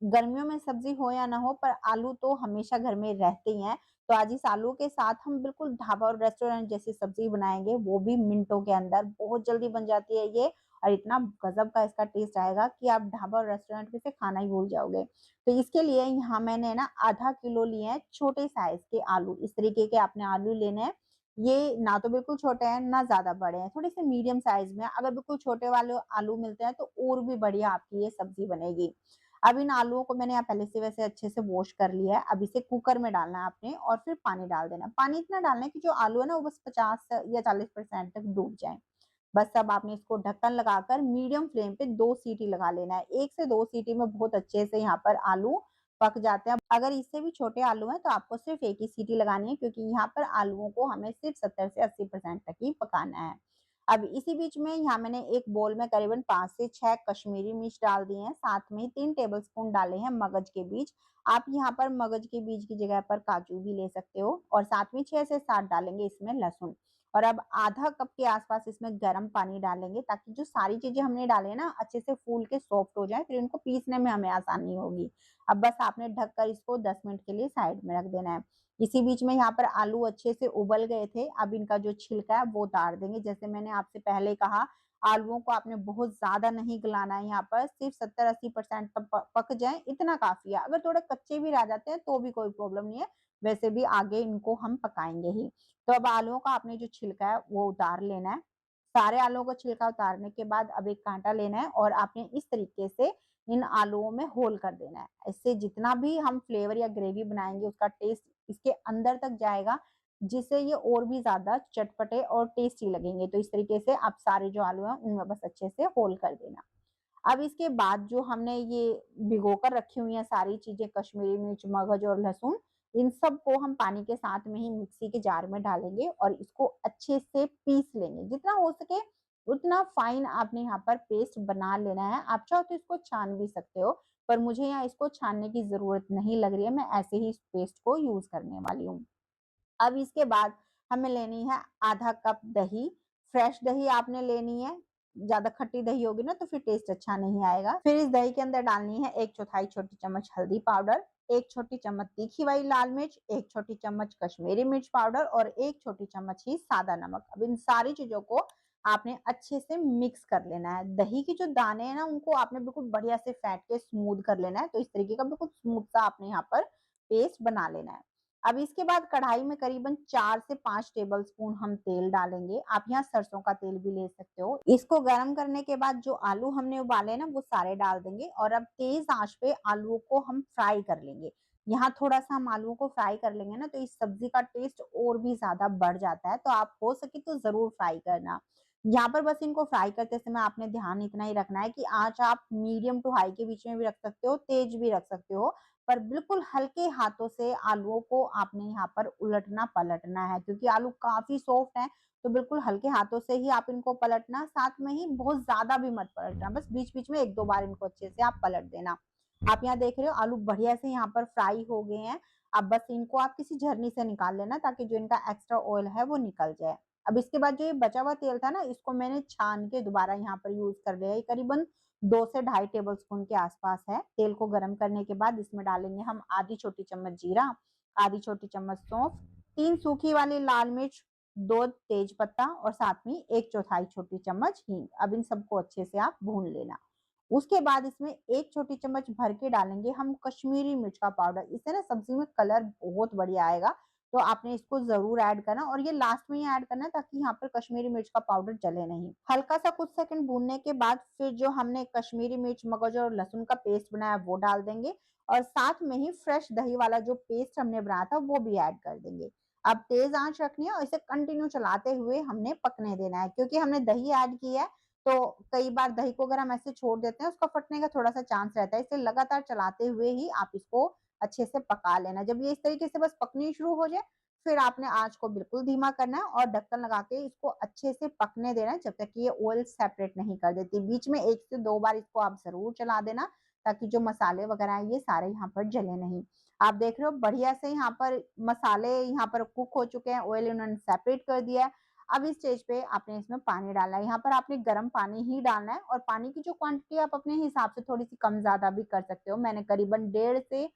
गर्मियों में सब्जी हो या ना हो, पर आलू तो हमेशा घर में रहते ही हैं। तो आज इस आलू के साथ हम बिल्कुल ढाबा और रेस्टोरेंट जैसी सब्जी बनाएँगे, वो भी मिनटों के अंदर। बहुत जल्दी बन जाती है ये और इतना गज़ब का इसका टेस्ट आएगा कि आप ढाबा और रेस्टोरेंट में से खाना ही भूल जाओगे। तो इसके लिए यहाँ मैंने ना आधा किलो लिए हैं छोटे साइज़ के आलू। इस तरीके के आपने आलू लेने हैं। ये ना तो बिल्कुल छोटे हैं, ना ज़्यादा बड़े हैं, थोड़े-से मीडियम साइज़ में हैं। अगर बिल्कुल छोटे वाले आलू मिलते हैं, तो और भी बढ़िया आपकी ये सब्ज़ी बनेगी। अब इन आलूओं को मैंने यहाँ पहले से वैसे अच्छे से वॉश कर लिया है। अब इसे कुकर में डालना है आपने और फिर पानी डाल देना है। पानी इतना डालना है कि जो आलू है ना, वो बस 50 या 40% तक डूब जाएँ। बस अब आपने इसको ढक्कन लगाकर मीडियम फ्लेम पे 2 सीटी लगा लेना है। 1 से 2 सीटी में बहुत अच्छे से यहाँ पर आलू पक जाते हैं। अगर इससे भी छोटे आलू हैं तो आपको सिर्फ़ 1 ही सीटी लगानी है, क्योंकि यहाँ पर आलूओं को हमें सिर्फ़ 70 से 80% तक ही पकाना है। अब इसी बीच में यहाँ मैंने एक बोल में करीबन 5 से 6 कश्मीरी मिर्च डाल दिए हैं, साथ में 3 टेबलस्पून डाले हैं मगज के बीज। आप यहाँ पर मगज के बीज की जगह पर काजू भी ले सकते हो और साथ में 6 से 7 डालेंगे इसमें लहसुन। और अब आधा कप के आसपास इसमें गर्म पानी डालेंगे, ताकि जो सारी चीज़ें हमने डाली है ना, अच्छे से फूल के सॉफ्ट हो जाएँ, फिर इनको पीसने में हमें आसानी होगी। अब बस आपने ढक कर इसको 10 मिनट के लिए साइड में रख देना है। इसी बीच में यहाँ पर आलू अच्छे से उबल गए थे, अब इनका जो छिलका है वो उतार देंगे। जैसे मैंने आपसे पहले कहा, आलूओं को आपने बहुत ज़्यादा नहीं गलाना है यहाँ पर, सिर्फ 70-80% तक प पक जाएँ, इतना काफ़ी है। अगर थोड़े कच्चे भी रह जाते हैं तो भी कोई प्रॉब्लम नहीं है, वैसे भी आगे इनको हम पकाएँगे ही। तो अब आलूओं का आपने जो छिलका है वो उतार लेना है। सारे आलूओं का छिलका उतारने के बाद अब एक काँटा लेना है और आपने इस तरीके से इन आलूओं में होल कर देना है। इससे जितना भी हम फ्लेवर या ग्रेवी बनाएँगे उसका टेस्ट इसके अंदर तक जाएगा, जिससे ये और भी ज़्यादा चटपटे और टेस्टी लगेंगे। तो इस तरीके से आप सारे जो आलू हैं उनमें बस अच्छे से होल कर देना। अब इसके बाद जो हमने ये भिगोकर रखी हुई हैं सारी चीज़ें, कश्मीरी मिर्च, मगज और लहसुन, इन सबको हम पानी के साथ में ही मिक्सी के जार में डालेंगे और इसको अच्छे से पीस लेंगे। जितना हो सके उतना फाइन आपने यहाँ पर पेस्ट बना लेना है। आप चाहो तो इसको छान भी सकते हो, पर मुझे यहाँ इसको छानने की ज़रूरत नहीं लग रही है, मैं ऐसे ही इस पेस्ट को यूज़ करने वाली हूँ। अब इसके बाद हमें लेनी है आधा कप दही, फ्रेश दही आपने लेनी है, ज़्यादा खट्टी दही होगी ना तो फिर टेस्ट अच्छा नहीं आएगा। फिर इस दही के अंदर डालनी है 1 चौथाई छोटी चम्मच हल्दी पाउडर, 1 छोटी चम्मच तीखी वाली लाल मिर्च, 1 छोटी चम्मच कश्मीरी मिर्च पाउडर और 1 छोटी चम्मच ही सादा नमक। अब इन सारी चीज़ों को आपने अच्छे से मिक्स कर लेना है। दही के जो दाने हैं ना उनको आपने बिल्कुल बढ़िया से फेंट के स्मूथ कर लेना है, तो इस तरीके का बिल्कुल स्मूथ सा आपने यहाँ पर पेस्ट बना लेना है। अब इसके बाद कढ़ाई में करीबन 4 से 5 टेबलस्पून हम तेल डालेंगे। आप यहाँ सरसों का तेल भी ले सकते हो। इसको गरम करने के बाद जो आलू हमने उबाले ना वो सारे डाल देंगे और अब तेज़ आँच पे आलूओं को हम फ्राई कर लेंगे। यहाँ थोड़ा-सा हम आलूओं को फ्राई कर लेंगे ना तो इस सब्ज़ी का टेस्ट और भी ज़्यादा बढ़ जाता है, तो आप हो सके तो ज़रूर फ्राई करना। यहाँ पर बस इनको फ्राई करते समय आपने ध्यान इतना ही रखना है कि आँच आप मीडियम टू हाई के बीच में भी रख सकते हो, तेज़ भी रख सकते हो। पर बिल्कुल हल्के हाथों से आलूओं को आपने यहाँ पर उलटना-पलटना है, क्योंकि आलू काफ़ी सॉफ्ट हैं, तो बिल्कुल हल्के हाथों से ही आप इनको पलटना, साथ में ही बहुत ज़्यादा भी मत पलटना, बस बीच-बीच में 1-2 बार इनको अच्छे से आप पलट देना। आप यहाँ देख रहे हो आलू बढ़िया से यहाँ पर फ्राई हो गए हैं, अब बस इनको आप किसी झरनी से निकाल लेना ताकि जो इनका एक्स्ट्रा ऑयल है वो निकल जाए। अब इसके बाद जो ये बचा हुआ तेल था ना, इसको मैंने छान के दोबारा यहाँ पर यूज़ कर लिया है, ये करीबन 2 से ढाई टेबलस्पून के आसपास है। तेल को गरम करने के बाद इसमें डालेंगे हम आधी छोटी चम्मच जीरा, आधी छोटी चम्मच सौंफ, 3 सूखी वाली लाल मिर्च, 2 तेज पत्ता और साथ में 1 चौथाई छोटी चम्मच हींग। अब इन सबको अच्छे से आप भून लेना। उसके बाद इसमें 1 छोटी चम्मच भर के डालेंगे हम कश्मीरी मिर्च का पाउडर। इससे ना सब्ज़ी में कलर बहुत बढ़िया आएगा, तो आपने इसको ज़रूर ऐड करना और ये लास्ट में ही ऐड करना है ताकि यहाँ पर कश्मीरी मिर्च का पाउडर जले नहीं। हल्का-सा कुछ सेकंड भूनने के बाद फिर जो हमने कश्मीरी मिर्च, मगज और लहसुन का पेस्ट बनाया वो डाल देंगे और साथ में ही फ्रेश दही वाला जो पेस्ट हमने बनाया था वो भी ऐड कर देंगे। अब तेज़ आँच रखनी है और इसे कंटिन्यू चलाते हुए हमने पकने देना है, क्योंकि हमने दही ऐड की है, तो कई बार दही को अगर हम ऐसे छोड़ देते हैं उसका फटने का थोड़ा-सा चांस रहता है, इसलिए लगातार चलाते हुए ही आप इसको अच्छे से पका लेना। जब ये इस तरीके से बस पकनी शुरू हो जाए, फिर आपने आँच को बिल्कुल धीमा करना है और ढक्कन लगा के इसको अच्छे से पकने देना है जब तक कि ये ऑयल सेपरेट नहीं कर देती। बीच में 1 से 2 बार इसको आप ज़रूर चला देना ताकि जो मसाले वगैरह हैं ये सारे यहाँ पर जले नहीं। आप देख रहे हो बढ़िया से यहाँ पर मसाले यहाँ पर कुक हो चुके हैं, ऑयल इन्होंने सेपरेट कर दिया है। अब इस स्टेज पे आपने इसमें पानी डालना है। यहाँ पर आपने गर्म पानी ही डालना है और पानी की जो क्वांटिटी आप अपने हिसाब से थोड़ी-सी कम-ज़्यादा भी कर सकते हो। मैंने करीबन 1.5 से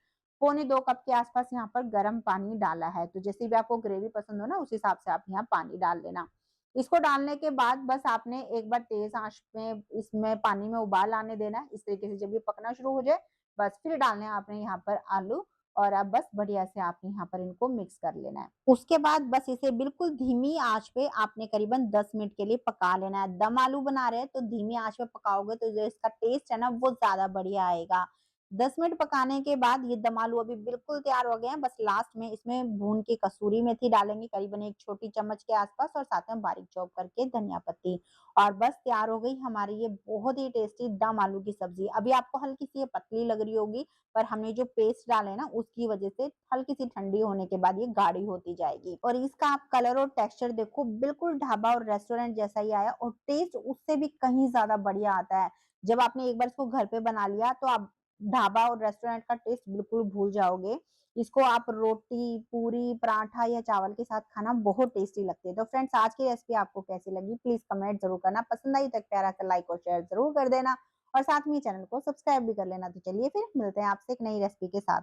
पौने 2 कप के आस-पास यहाँ पर गर्म पानी डाला है। तो जैसे भी आपको ग्रेवी पसंद हो ना, उस हिसाब से आप यहाँ पानी डाल लेना। इसको डालने के बाद बस आपने एक बार तेज़ आँच में इसमें पानी में उबाल आने देना है। इस तरीके से जब ये पकना शुरू हो जाए, बस फिर डालने हैं आपने यहाँ पर आलू और अब बस बढ़िया से आपने यहाँ पर इनको मिक्स कर लेना है। उसके बाद बस इसे बिल्कुल धीमी आँच पे आपने करीबन 10 मिनट के लिए पका लेना है। दम आलू बना रहे हैं तो धीमी आँच पे पकाओगे तो जो इसका टेस्ट है ना वो ज़्यादा बढ़िया आएगा। 10 मिनट पकाने के बाद ये दम आलू अभी बिल्कुल तैयार हो गए हैं। बस लास्ट में इसमें भून के कसूरी मेथी डालेंगे करीबन 1 छोटी चम्मच के आस-पास और साथ में बारीक चॉप करके धनिया पत्ती और बस तैयार हो गई हमारी ये बहुत ही टेस्टी दम आलू की सब्ज़ी। अभी आपको हल्की-सी ये पतली लग रही होगी पर हमने जो पेस्ट डाले हैं ना उसकी वजह से हल्की-सी ठंडी होने के बाद ये गाढ़ी होती जाएगी और इसका आप कलर और टेक्सचर देखो बिल्कुल ढाबा और रेस्टोरेंट जैसा ही आया और टेस्ट उससे भी कहीं ज़्यादा बढ़िया आता है। जब आपने एक बार इसको घर पे बना लिया तो आप ढाबा और रेस्टोरेंट का टेस्ट बिल्कुल भूल जाओगे। इसको आप रोटी, पूरी, पराठा या चावल के साथ खाना बहुत टेस्टी लगती है। तो फ्रेंड्स आज की रेसिपी आपको कैसी लगी प्लीज़ कमेंट ज़रूर करना। पसंद आई तो एक प्यारा सा लाइक और शेयर ज़रूर कर देना और साथ में चैनल को सब्सक्राइब भी कर लेना। तो चलिए फिर मिलते हैं आपसे एक नई रेसिपी के साथ।